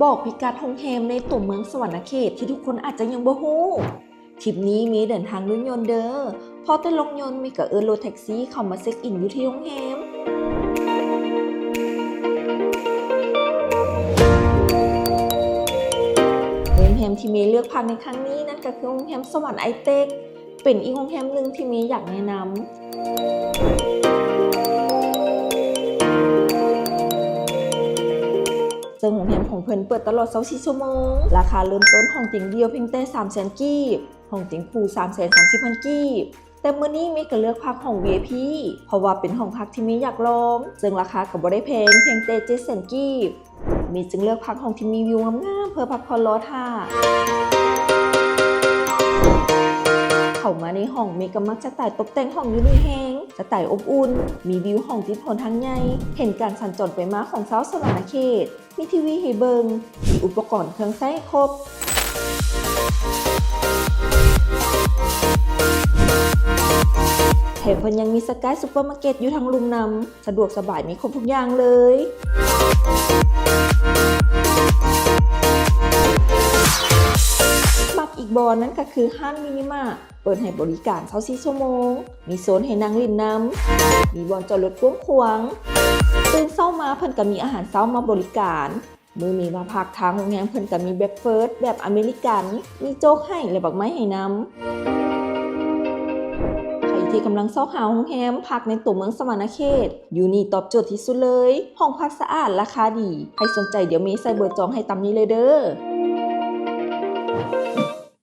บอกพิกัดโรงแรมในตัวเมืองสวรรณเขตที่ทุกคนอาจจะยังบ่ฮู้ทริปนี้มีเดินทางด้วยยนต์เด้อพอแต่ลงยนต์มีก็รถแท็กซี่เข้ามาเช็คอินอยู่ที่โรงแรมที่เมย์เลือกพักในครั้งนี้นั่นก็คือโรงแรมสวรรค์ไอเต็กเป็นอีกโรงแรมหนึ่งที่เมย์อยากแนะนำซึ่งโรงแรมของเพิ่นเปิดตลอด24 ชั่วโมงราคาเริ่มต้นห้องเตียงเดียวเพียงแต่ 300,000 กีบห้องเตียงคู่ 330,000 กีบแต่มื้อนี้เมย์ก็เลือกพักห้อง VIP เพราะว่าเป็นห้องพักที่เมย์อยากลองซึ่งราคาก็บ่ได้แพงเพียงแต่700,000 กีบเมย์จึงเลือกพักห้องที่มีวิวงามๆเพื่อพักผ่อนรอท่าเข้ามาในห้องเมย์ก็มักจะสไตล์ตกแต่งห้องอยู่นี่แฮงสไตล์อบอุ่นมีวิวห้องติดถนนทางใหญ่เห็นการสัญจรไปมาของชาวสวรรณเขตมีทีวีให้เบิงมีอุปกรณ์เครื่องใช้ครบแถมเพิ่นยังมีสกายซุปเปอร์มาร์เก็ตอยู่ทางลุ่มน้ำสะดวกสบายมีครบทุกอย่างเลยมักอีกบอนนั้นก็คือห้างมินิมาเปิดให้บริการ24 ชั่วโมงมีโซนให้นั่งเล่นน้ำมีบอนจอดรถกว้างขวางตื่นเช้ามาเพิ่นก็มีอาหารเช้ามาบริการมื้อนี้มาพักทางโรงแรมเพิ่นก็มีเบรคเฟิร์สแบบอเมริกันมีโจ๊กให้และบักไม้ให้นำที่กำลังเซาะหาโรงแรมพักในตัวเมืองสวรรณเขตอยู่นี่ตอบโจทย์ที่สุดเลยห้องพักสะอาดราคาดีใครสนใจเดี๋ยวเมย์ใส่เบอร์จองให้ตามนี้เลยเด้อ